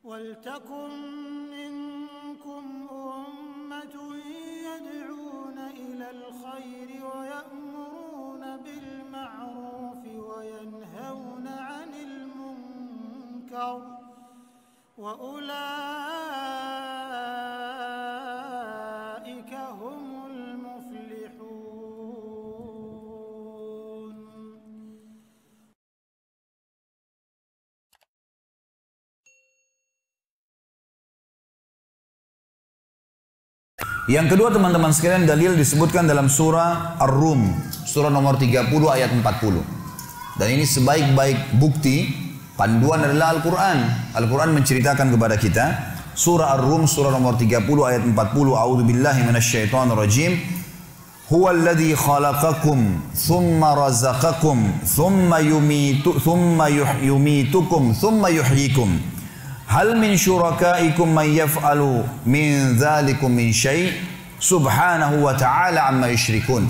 وَلْتَكُنْ مِنْكُمْ أُمَّةٌ يَدْعُونَ إِلَى الْخَيْرِ وَيَأْمُرُونَ بِالْمَعْرُوفِ وَيَنْهَوْنَ عَنِ الْمُنْكَرِ وَأُولَئِكَ هُمُ الْمُفْلِحُونَ. Yang kedua teman-teman sekalian, dalil disebutkan dalam surah Ar-Rum, surah nomor 30 ayat 40. Dan ini sebaik-baik bukti, panduan adalah Al-Quran. Al-Quran menceritakan kepada kita, surah Ar-Rum, surah nomor 30 ayat 40, A'udzu billahi minasyaitonir rajim. Huwa alladhi khalaqakum, thumma razaqakum, thumma yumitukum, thumma yuhyikum. Hal min syurakaikum man yaf'alu min dzalikum min syai' subhanahu wa ta'ala amma yusyrikun.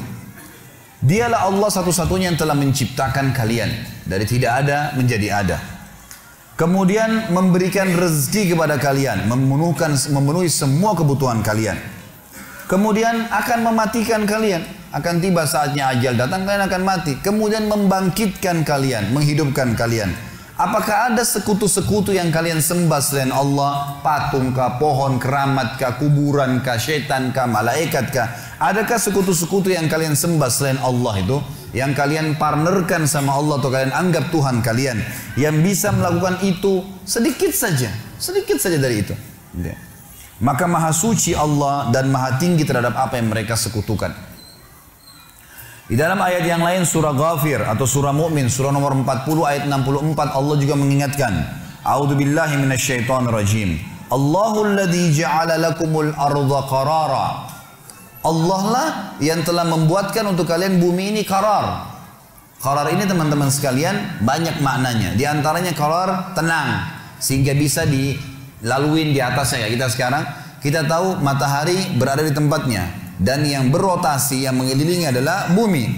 Dialah Allah satu-satunya yang telah menciptakan kalian dari tidak ada menjadi ada. Kemudian memberikan rezeki kepada kalian, memenuhi semua kebutuhan kalian. Kemudian akan mematikan kalian, akan tiba saatnya ajal datang, kalian akan mati. Kemudian membangkitkan kalian, menghidupkan kalian. Apakah ada sekutu-sekutu yang kalian sembah selain Allah? Patung kah, pohon keramat kah, kuburan kah, syaitan kah, malaikat kah? Adakah sekutu-sekutu yang kalian sembah selain Allah itu? Yang kalian partnerkan sama Allah atau kalian anggap Tuhan kalian? Yang bisa melakukan itu sedikit saja dari itu. Maka maha suci Allah dan maha tinggi terhadap apa yang mereka sekutukan. Di dalam ayat yang lain surah Ghafir atau surah Mu'min surah nomor 40 ayat 64 Allah juga mengingatkan, A'udzu billahi minasyaitonir rajim. Allahul ladzi ja'ala lakumul arda qarara. Allah lah yang telah membuatkan untuk kalian bumi ini qarar. Qarar ini teman-teman sekalian banyak maknanya. Di antaranya qarar tenang sehingga bisa dilaluin di atasnya. Ya, kita sekarang kita tahu matahari berada di tempatnya. Dan yang berotasi, yang mengelilingi adalah bumi.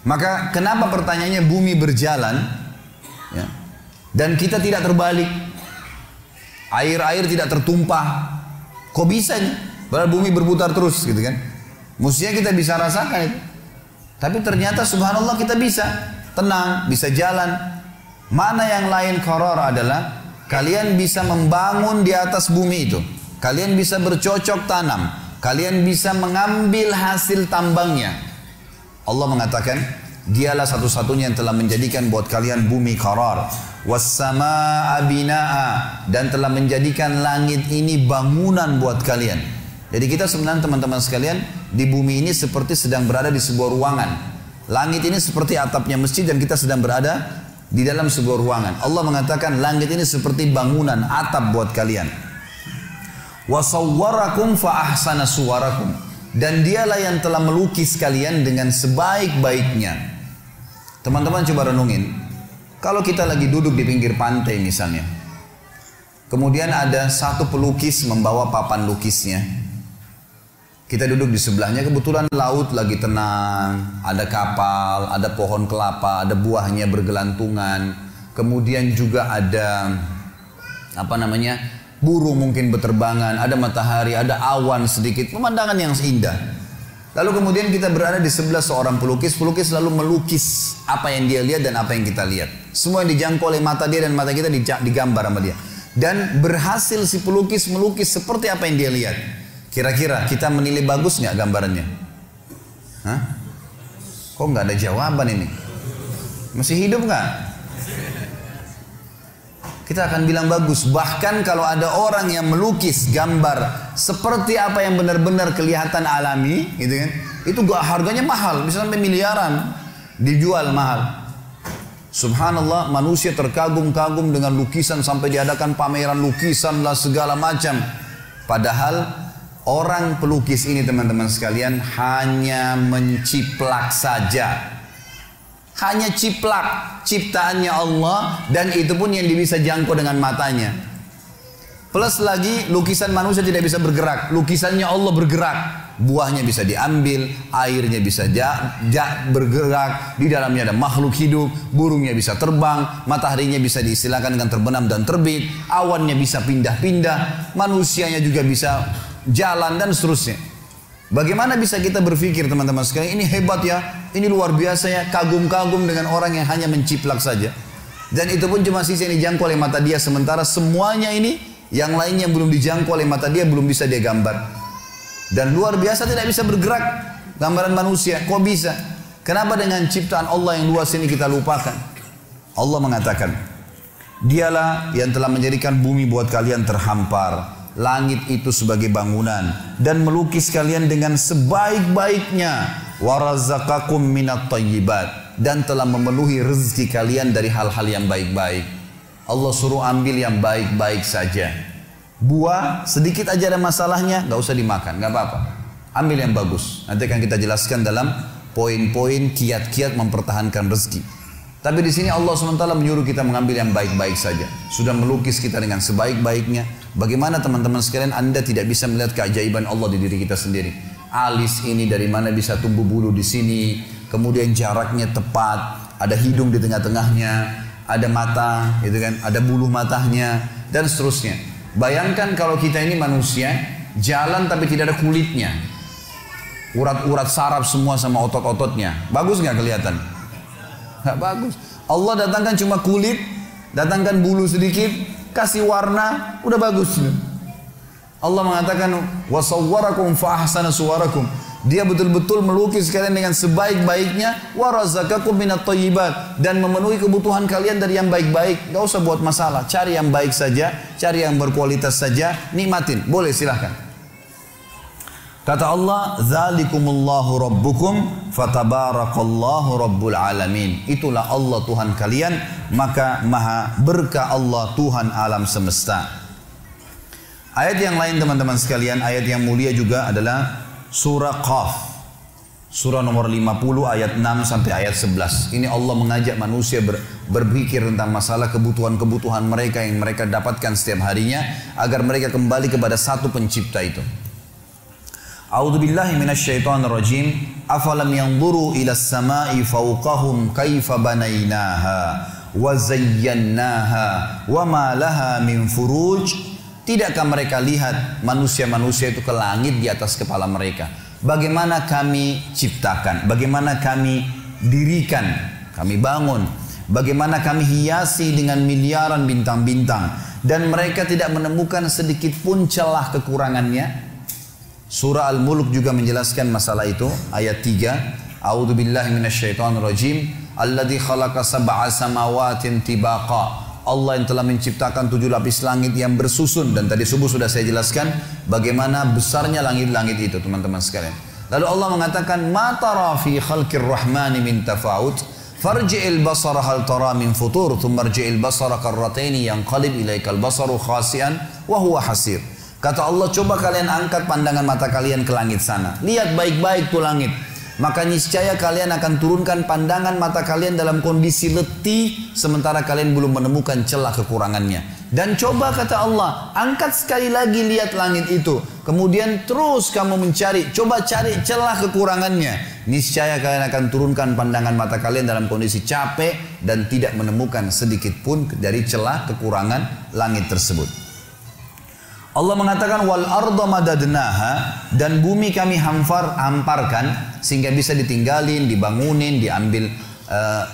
Maka kenapa pertanyaannya bumi berjalan? Ya. Dan kita tidak terbalik. Air-air tidak tertumpah. Kok bisa nih? Padahal bumi berputar terus gitu kan. Mestinya kita bisa rasakan itu. Tapi ternyata subhanallah kita bisa. Tenang, bisa jalan. Mana yang lain qarar adalah kalian bisa membangun di atas bumi itu. Kalian bisa bercocok tanam. Kalian bisa mengambil hasil tambangnya. Allah mengatakan, dialah satu-satunya yang telah menjadikan buat kalian bumi qarar. Was-samaa'a binaa'a. Dan telah menjadikan langit ini bangunan buat kalian. Jadi kita sebenarnya teman-teman sekalian, di bumi ini seperti sedang berada di sebuah ruangan. Langit ini seperti atapnya masjid dan kita sedang berada di dalam sebuah ruangan. Allah mengatakan langit ini seperti bangunan, atap buat kalian. Wasawwarakum fa ahsana suwarakum. Dan dialah yang telah melukis kalian dengan sebaik-baiknya. Teman-teman coba renungin. Kalau kita lagi duduk di pinggir pantai misalnya. Kemudian ada satu pelukis membawa papan lukisnya. Kita duduk di sebelahnya, kebetulan laut lagi tenang. Ada kapal, ada pohon kelapa, ada buahnya bergelantungan. Kemudian juga ada burung mungkin berterbangan, ada matahari, ada awan sedikit, pemandangan yang indah. Lalu kemudian kita berada di sebelah seorang pelukis lalu melukis apa yang dia lihat dan apa yang kita lihat. Semua yang dijangkau oleh mata dia dan mata kita digambar sama dia. Dan berhasil si pelukis melukis seperti apa yang dia lihat. Kira-kira kita menilai bagus nggak gambarannya? Hah? Kok nggak ada jawaban ini? Masih hidup nggak? Kita akan bilang bagus. Bahkan kalau ada orang yang melukis gambar seperti apa yang benar-benar kelihatan alami, gitu kan? Itu harganya mahal, bisa sampai miliaran, dijual mahal. Subhanallah, manusia terkagum-kagum dengan lukisan sampai diadakan pameran lukisan lah segala macam. Padahal orang pelukis ini teman-teman sekalian hanya menciplak saja. Hanya ciplak ciptaannya Allah dan itu pun yang bisa jangkau dengan matanya. Plus lagi lukisan manusia tidak bisa bergerak, lukisannya Allah bergerak. buahnya bisa diambil, airnya bisa bergerak, di dalamnya ada makhluk hidup, burungnya bisa terbang, mataharinya bisa diistilahkan dengan terbenam dan terbit, awannya bisa pindah-pindah, manusianya juga bisa jalan dan seterusnya. Bagaimana bisa kita berpikir teman-teman sekalian, ini hebat ya, ini luar biasa ya, kagum-kagum dengan orang yang hanya menciplak saja. Dan itu pun cuma sisi yang dijangkau oleh mata dia, sementara semuanya ini, yang lainnya belum dijangkau oleh mata dia, belum bisa dia gambar. Dan luar biasa tidak bisa bergerak, gambaran manusia, kok bisa? Kenapa dengan ciptaan Allah yang luas ini kita lupakan? Allah mengatakan, dialah yang telah menjadikan bumi buat kalian terhampar, langit itu sebagai bangunan, dan melukis kalian dengan sebaik-baiknya, warazaqakum minat thayyibat, dan telah memenuhi rezeki kalian dari hal-hal yang baik-baik. Allah suruh ambil yang baik-baik saja. Buah sedikit aja ada masalahnya, gak usah dimakan, gak apa-apa. Ambil yang bagus. Nanti akan kita jelaskan dalam poin-poin kiat-kiat mempertahankan rezeki. Tapi di sini Allah SWT menyuruh kita mengambil yang baik-baik saja. Sudah melukis kita dengan sebaik-baiknya. Bagaimana teman-teman sekalian, Anda tidak bisa melihat keajaiban Allah di diri kita sendiri. Alis ini dari mana bisa tumbuh bulu di sini, kemudian jaraknya tepat, ada hidung di tengah-tengahnya, ada mata, gitu kan, ada bulu matanya, dan seterusnya. Bayangkan kalau kita ini manusia, jalan tapi tidak ada kulitnya. Urat-urat saraf semua sama otot-ototnya. Bagus nggak kelihatan? Nggak bagus. Allah datangkan cuma kulit, datangkan bulu sedikit, kasih warna, udah bagus. Allah mengatakan wasawwarakum fa ahsana suwarakum. Dia betul-betul melukis kalian dengan sebaik-baiknya, warazaqakum minat thayyibat, dan memenuhi kebutuhan kalian dari yang baik-baik. Gak usah buat masalah, cari yang baik saja, cari yang berkualitas saja, nikmatin. Boleh, silahkan. Kata Allah, dzalikumullahu rabbukum fatabarakallahu rabbul alamin. Itulah Allah Tuhan kalian, maka maha berkah Allah Tuhan alam semesta. Ayat yang lain teman-teman sekalian, ayat yang mulia juga adalah surah Qaf. Surah nomor 50 ayat 6 sampai ayat 11. Ini Allah mengajak manusia berpikir tentang masalah kebutuhan-kebutuhan mereka yang mereka dapatkan setiap harinya, agar mereka kembali kepada satu pencipta itu. A'udzubillahi minasyaitonirrajim. Afalam yanzuru ila as-sama'i fawqahum kaifa banainaha wa zayyannaha wa ma laha min furuj. Tidakkah mereka lihat manusia-manusia itu ke langit di atas kepala mereka? Bagaimana kami ciptakan, bagaimana kami dirikan, kami bangun, bagaimana kami hiasi dengan miliaran bintang-bintang, dan mereka tidak menemukan sedikit pun celah kekurangannya. Surah Al-Mulk juga menjelaskan masalah itu, ayat 3. A'udzubillahi minasyaitonirrajim. Alladzi khalaqa sab'a samawatin tibaqa. Allah yang telah menciptakan 7 lapis langit yang bersusun, dan tadi subuh sudah saya jelaskan bagaimana besarnya langit-langit itu teman-teman sekalian. Lalu Allah mengatakan, ma tara fi khalqir rahmani min tafawut farji'il basara hal tara min futur thumma rji'il basara karrataini yanqalib ilaikal basaru khasi'an wa huwa hasir. Kata Allah, coba kalian angkat pandangan mata kalian ke langit sana. Lihat baik-baik tuh langit. Maka niscaya kalian akan turunkan pandangan mata kalian dalam kondisi letih, sementara kalian belum menemukan celah kekurangannya. Dan coba kata Allah, angkat sekali lagi lihat langit itu. Kemudian terus kamu mencari, coba cari celah kekurangannya. Niscaya kalian akan turunkan pandangan mata kalian dalam kondisi capek dan tidak menemukan sedikit pun dari celah kekurangan langit tersebut. Allah mengatakan wal arda madadnaha, dan bumi kami hamparkan sehingga bisa ditinggalin, dibangunin, diambil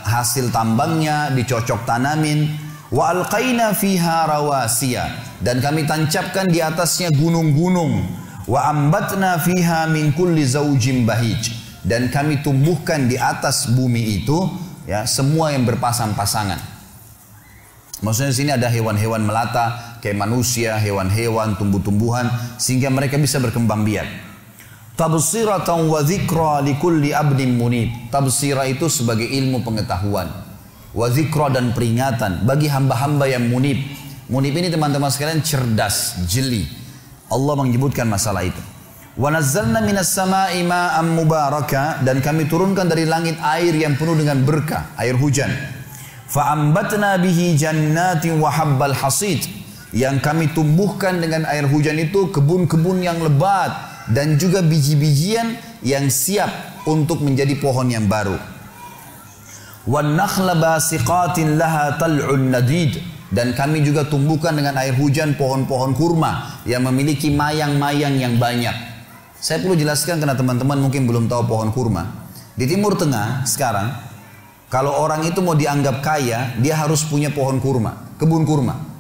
hasil tambangnya, dicocok tanamin. Wa alqaina fiha rawasiya, dan kami tancapkan di atasnya gunung-gunung. Wa ambatna fiha min kulli zaujin bahij, dan kami tumbuhkan di atas bumi itu ya semua yang berpasang-pasangan. Maksudnya di sini ada hewan-hewan melata, kayak manusia, hewan-hewan, tumbuh-tumbuhan, sehingga mereka bisa berkembang biak. Tabsiratan wa dzikra likulli abdin munib. Tabsira itu sebagai ilmu pengetahuan. Wa dzikra, dan peringatan bagi hamba-hamba yang munib. Munib ini teman-teman sekalian cerdas, jeli. Allah menyebutkan masalah itu. Wa nazzalna minas sama'i ma'an mubaraka, dan kami turunkan dari langit air yang penuh dengan berkah, air hujan. Fa'ambatna bihi jannatin wa habbal hasid, yang kami tumbuhkan dengan air hujan itu kebun-kebun yang lebat, dan juga biji-bijian yang siap untuk menjadi pohon yang baru. Wan nakhla basiqatin laha tal'un nadid, dan kami juga tumbuhkan dengan air hujan pohon-pohon kurma yang memiliki mayang-mayang yang banyak. Saya perlu jelaskan karena teman-teman mungkin belum tahu pohon kurma. Di Timur Tengah sekarang, kalau orang itu mau dianggap kaya, dia harus punya pohon kurma, kebun kurma.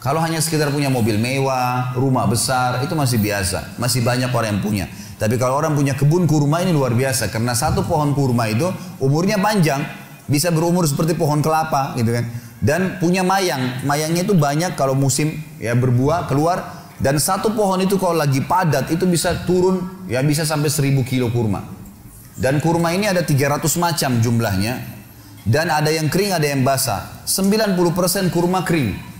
Kalau hanya sekedar punya mobil mewah, rumah besar, itu masih biasa. Masih banyak orang yang punya. Tapi kalau orang punya kebun kurma ini luar biasa. Karena satu pohon kurma itu umurnya panjang. Bisa berumur seperti pohon kelapa gitu kan. Dan punya mayang. Mayangnya itu banyak kalau musim ya berbuah keluar. Dan satu pohon itu kalau lagi padat itu bisa turun ya bisa sampai 1000 kilo kurma. Dan kurma ini ada 300 macam jumlahnya. Dan ada yang kering, ada yang basah. 90% kurma kering.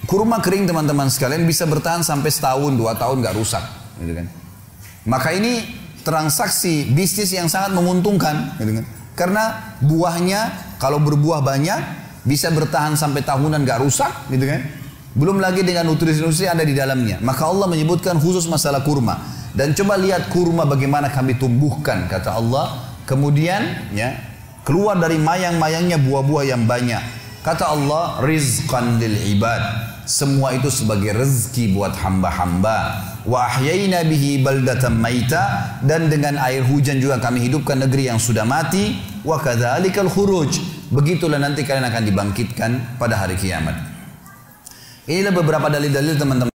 Kurma kering teman-teman sekalian bisa bertahan sampai setahun, 2 tahun gak rusak, gitu kan. Maka ini transaksi bisnis yang sangat menguntungkan, gitu kan. Karena buahnya kalau berbuah banyak bisa bertahan sampai tahunan gak rusak, gitu kan. Belum lagi dengan nutrisi-nutrisi ada di dalamnya. Maka Allah menyebutkan khusus masalah kurma. Dan coba lihat kurma bagaimana kami tumbuhkan, kata Allah. Kemudian ya keluar dari mayang-mayangnya buah-buah yang banyak. Kata Allah, rizqan lil ibad. Semua itu sebagai rezeki buat hamba-hamba. Wa ahyayna bihi baldatan maita, dan dengan air hujan juga kami hidupkan negeri yang sudah mati. Wa kadzalikal khuruj. Begitulah nanti kalian akan dibangkitkan pada hari kiamat. Inilah beberapa dalil-dalil teman-teman.